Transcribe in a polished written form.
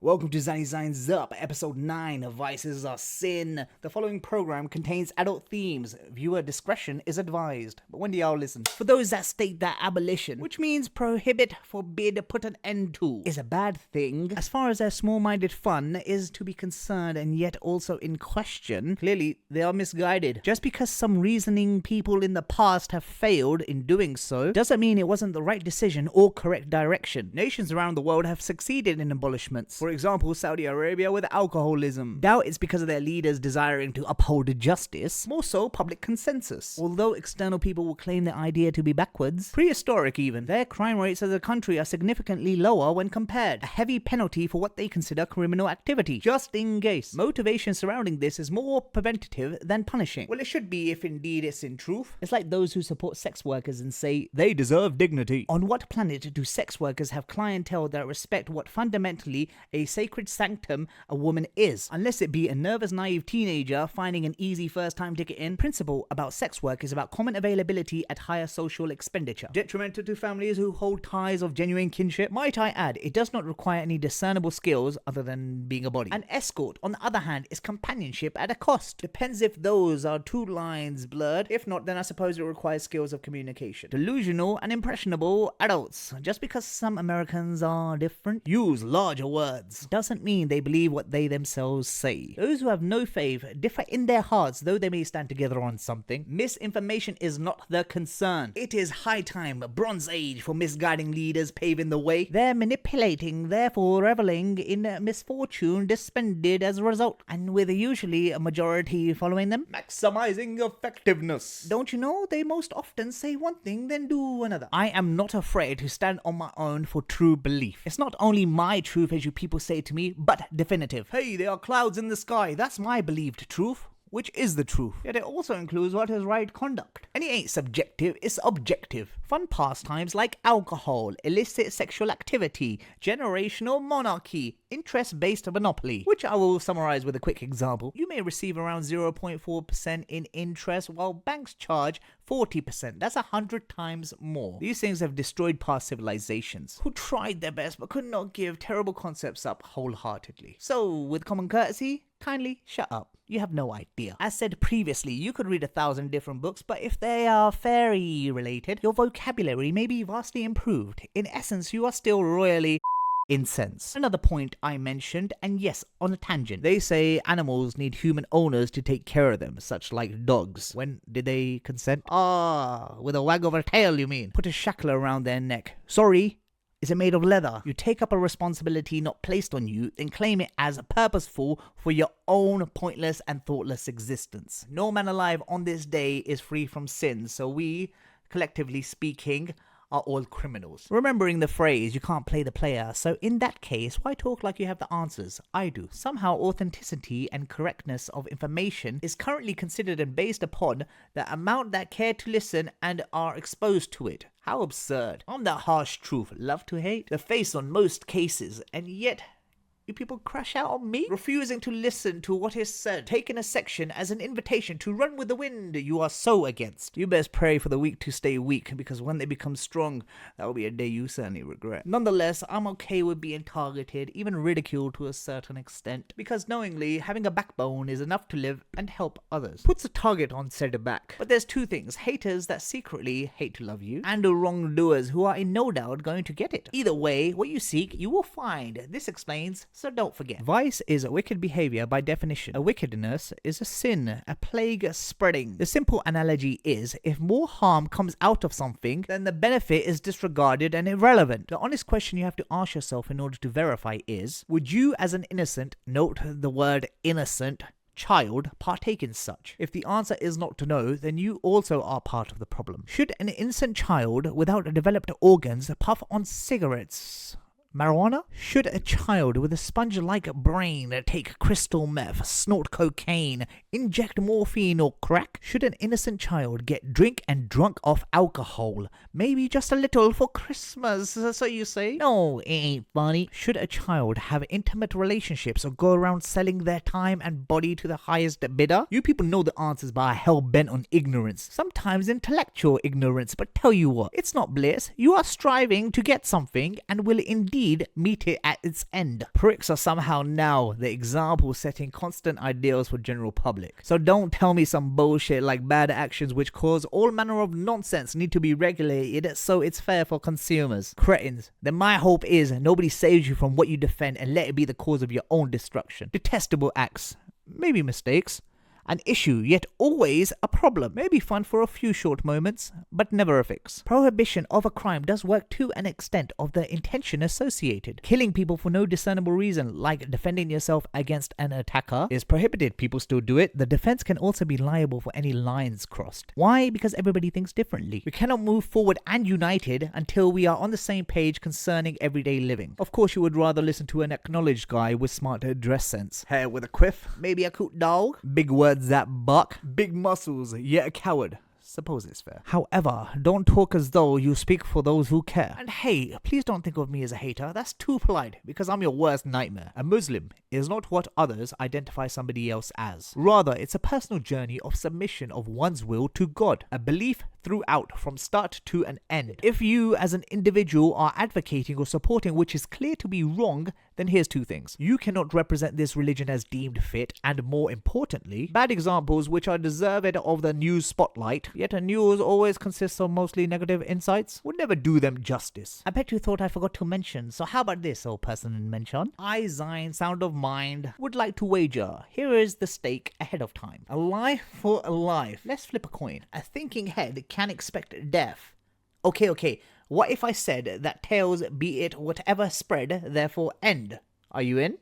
Welcome to Zany Signs Up, episode 9 of Vices Are Sin. The following program contains adult themes. Viewer discretion is advised. But when do y'all listen? For those that state that abolition, which means prohibit, forbid, put an end to, is a bad thing, as far as their small-minded fun is to be concerned and yet also in question, clearly they are misguided. Just because some reasoning people in the past have failed in doing so, doesn't mean it wasn't the right decision or correct direction. Nations around the world have succeeded in abolishments. For example, Saudi Arabia with alcoholism. Doubt it's because of their leaders desiring to uphold justice, more so public consensus. Although external people will claim the idea to be backwards, prehistoric even, their crime rates as a country are significantly lower when compared. A heavy penalty for what they consider criminal activity, just in case. Motivation surrounding this is more preventative than punishing. Well, it should be if indeed it's in truth. It's like those who support sex workers and say they deserve dignity. On what planet do sex workers have clientele that respect what fundamentally a sacred sanctum a woman is? Unless it be a nervous, naive teenager finding an easy first-time ticket in. Principle about sex work is about common availability at higher social expenditure. Detrimental to families who hold ties of genuine kinship. Might I add, it does not require any discernible skills other than being a body. An escort, on the other hand, is companionship at a cost. Depends if those are two lines blurred. If not, then I suppose it requires skills of communication. Delusional and impressionable adults. Just because some Americans are different, use larger words, doesn't mean they believe what they themselves say. Those who have no faith differ in their hearts, though they may stand together on something. Misinformation is not the concern. It is high time, Bronze Age, for misguiding leaders paving the way. They're manipulating, therefore reveling in misfortune dispended as a result, and with usually a majority following them. Maximizing effectiveness. Don't you know, they most often say one thing, then do another. I am not afraid to stand on my own for true belief. It's not only my truth, as you people say to me, but definitive. Hey, there are clouds in the sky. That's my believed truth, which is the truth. Yet it also includes what is right conduct. And it ain't subjective, it's objective. Fun pastimes like alcohol, illicit sexual activity, generational monarchy, interest-based monopoly, which I will summarize with a quick example. You may receive around 0.4% in interest while banks charge 40%. That's 100 times more. These things have destroyed past civilizations, who tried their best but could not give terrible concepts up wholeheartedly. So, with common courtesy, kindly shut up. You have no idea. As said previously, you could read 1,000 different books, but if they are fairy related, your vocabulary may be vastly improved. In essence, you are still royally incensed. Another point I mentioned, and yes, on a tangent, they say animals need human owners to take care of them, such like dogs. When did they consent? With a wag of a tail, you mean? Put a shackle around their neck. Sorry, is it made of leather? You take up a responsibility not placed on you, then claim it as purposeful for your own pointless and thoughtless existence. No man alive on this day is free from sin, so we, collectively speaking, are all criminals. Remembering the phrase, you can't play the player, so in that case, why talk like you have the answers? I do. Somehow authenticity and correctness of information is currently considered and based upon the amount that care to listen and are exposed to it. How absurd. On that harsh truth, love to hate, the face on most cases, and yet you people crash out on me? Refusing to listen to what is said, taking a section as an invitation to run with the wind you are so against. You best pray for the weak to stay weak, because when they become strong, that will be a day you certainly regret. Nonetheless, I'm okay with being targeted, even ridiculed to a certain extent, because knowingly, having a backbone is enough to live and help others. Puts a target on said back. But there's two things: haters that secretly hate to love you, and wrongdoers who are in no doubt going to get it. Either way, what you seek, you will find. This explains, so don't forget. Vice is a wicked behavior by definition. A wickedness is a sin, a plague spreading. The simple analogy is, if more harm comes out of something, then the benefit is disregarded and irrelevant. The honest question you have to ask yourself in order to verify is, would you as an innocent, note the word innocent, child partake in such? If the answer is not to no, then you also are part of the problem. Should an innocent child without developed organs puff on cigarettes? Marijuana? Should a child with a sponge-like brain take crystal meth, snort cocaine, inject morphine or crack? Should an innocent child get drink and drunk off alcohol? Maybe just a little for Christmas, so you say? No, it ain't funny. Should a child have intimate relationships or go around selling their time and body to the highest bidder? You people know the answers but are hell-bent on ignorance. Sometimes intellectual ignorance, but tell you what, it's not bliss. You are striving to get something and will indeed indeed meet it at its end. Pricks are somehow now the example setting constant ideals for general public. So don't tell me some bullshit like bad actions which cause all manner of nonsense need to be regulated so it's fair for consumers. Cretins. Then my hope is nobody saves you from what you defend and let it be the cause of your own destruction. Detestable acts, maybe mistakes, an issue, yet always a problem. Maybe fun for a few short moments, but never a fix. Prohibition of a crime does work to an extent of the intention associated. Killing people for no discernible reason, like defending yourself against an attacker, is prohibited. People still do it. The defense can also be liable for any lines crossed. Why? Because everybody thinks differently. We cannot move forward and united until we are on the same page concerning everyday living. Of course, you would rather listen to an acknowledged guy with smart dress sense. Hair with a quiff, maybe a cute dog, big words that buck, big muscles, yet a coward. Suppose it's fair. However, don't talk as though you speak for those who care. And hey, please don't think of me as a hater. That's too polite, because I'm your worst nightmare. A Muslim is not what others identify somebody else as. Rather, it's a personal journey of submission of one's will to God. A belief throughout, from start to an end. If you as an individual are advocating or supporting which is clear to be wrong, then here's two things. You cannot represent this religion as deemed fit, and more importantly, bad examples which are deserved of the news spotlight, yet a news always consists of mostly negative insights, would never do them justice. I bet you thought I forgot to mention, so how about this, old person in mention? I, Zion, sound of mind, would like to wager. Here is the stake ahead of time. A life for a life. Let's flip a coin. A thinking head can expect death. Okay. What if I said that tails, be it whatever spread, therefore end? Are you in?